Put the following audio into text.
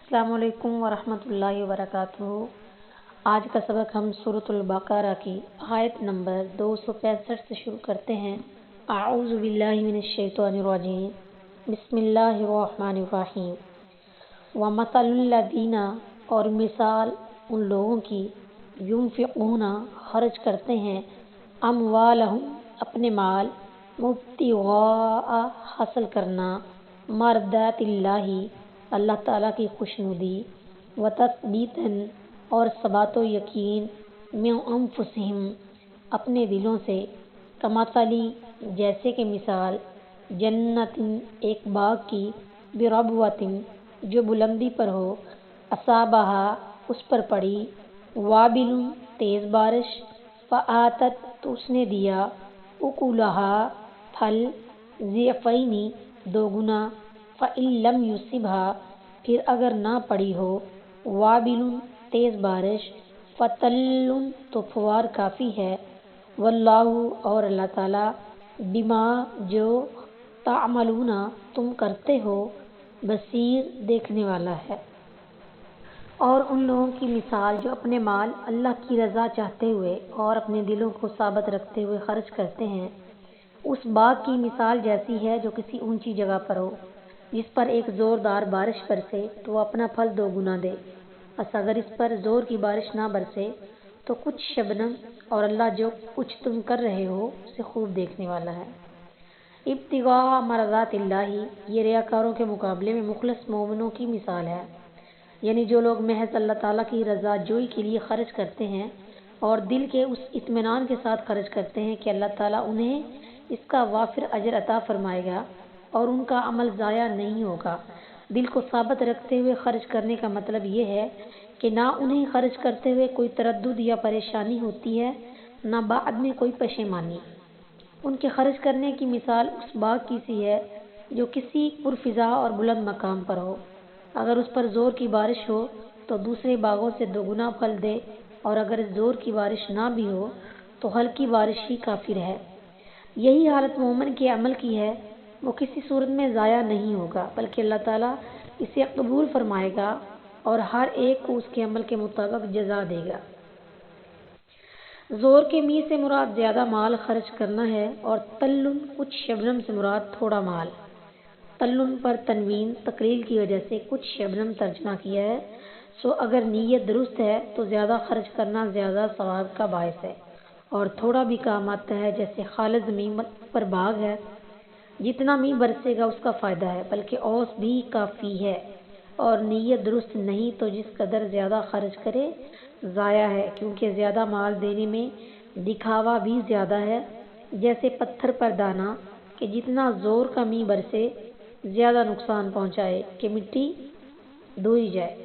السلام علیکم ورحمۃ اللہ وبرکاتہ۔ آج کا سبق ہم سورۃ البقرہ کی آیت نمبر 265 سے شروع کرتے ہیں۔ اعوذ باللہ من الشیطان الرجیم، بسم اللہ الرحمن الرحیم۔ وَمَثَلُ الَّذِينَ، اور مثال ان لوگوں کی، ينفقون، خرچ کرتے ہیں، اموالہم، اپنے مال، ابتغاء، حاصل کرنا، مرضات اللہ، اللہ تعالیٰ کی خوشنودی، وتثبیتاً، اور ثبات و یقین، من انفسہم، اپنے دلوں سے، کمثلی، جیسے کہ مثال، جنت، ایک باغ کی، بربوۃ، جو بلندی پر ہو، اصابہا، اس پر پڑی، وابل، تیز بارش، فآتت، تو اس نے دیا، اکلہا، پھل، ضعفین، دو گنا، فإن لم یصبھا، پھر اگر نہ پڑی ہو، وابل، تیز بارش، فتل، تو فوار کافی ہے، واللہ، اور اللہ تعالیٰ، بما، جو، تعملون، تم کرتے ہو، بصیر، دیکھنے والا ہے۔ اور ان لوگوں کی مثال جو اپنے مال اللہ کی رضا چاہتے ہوئے اور اپنے دلوں کو ثابت رکھتے ہوئے خرچ کرتے ہیں، اس باغ کی مثال جیسی ہے جو کسی اونچی جگہ پر ہو، جس پر ایک زوردار بارش برسے تو وہ اپنا پھل دو گنا دے، بس اگر اس پر زور کی بارش نہ برسے تو کچھ شبنم، اور اللہ جو کچھ تم کر رہے ہو اسے خوب دیکھنے والا ہے۔ ابتغاء مرضات اللہ، یہ ریاکاروں کے مقابلے میں مخلص مومنوں کی مثال ہے، یعنی جو لوگ محض اللہ تعالیٰ کی رضا جوئی کے لیے خرچ کرتے ہیں اور دل کے اس اطمینان کے ساتھ خرچ کرتے ہیں کہ اللہ تعالیٰ انہیں اس کا وافر اجر عطا فرمائے گا اور ان کا عمل ضائع نہیں ہوگا۔ دل کو ثابت رکھتے ہوئے خرچ کرنے کا مطلب یہ ہے کہ نہ انہیں خرچ کرتے ہوئے کوئی تردد یا پریشانی ہوتی ہے، نہ بعد میں کوئی پشیمانی۔ ان کے خرچ کرنے کی مثال اس باغ کی سی ہے جو کسی پرفضا اور بلند مقام پر ہو، اگر اس پر زور کی بارش ہو تو دوسرے باغوں سے دو گنا پھل دے، اور اگر زور کی بارش نہ بھی ہو تو ہلکی بارش ہی کافر ہے۔ یہی حالت مومن کے عمل کی ہے، وہ کسی صورت میں ضائع نہیں ہوگا بلکہ اللہ تعالیٰ اسے قبول فرمائے گا اور ہر ایک کو اس کے عمل کے مطابق جزا دے گا۔ زور کے می سے مراد زیادہ مال خرچ کرنا ہے، اور تلن، کچھ شبنم سے مراد تھوڑا مال۔ تلن پر تنوین تقلیل کی وجہ سے کچھ شبنم ترجمہ کیا ہے، سو اگر نیت درست ہے تو زیادہ خرچ کرنا زیادہ ثواب کا باعث ہے، اور تھوڑا بھی کام آتا ہے، جیسے خالص زمین پر باغ ہے، جتنا می برسے گا اس کا فائدہ ہے، بلکہ اوس بھی کافی ہے، اور نیت درست نہیں تو جس قدر زیادہ خرچ کرے ضائع ہے، کیونکہ زیادہ مال دینے میں دکھاوا بھی زیادہ ہے، جیسے پتھر پر دانا کہ جتنا زور کا می برسے زیادہ نقصان پہنچائے کہ مٹی دھوئی جائے۔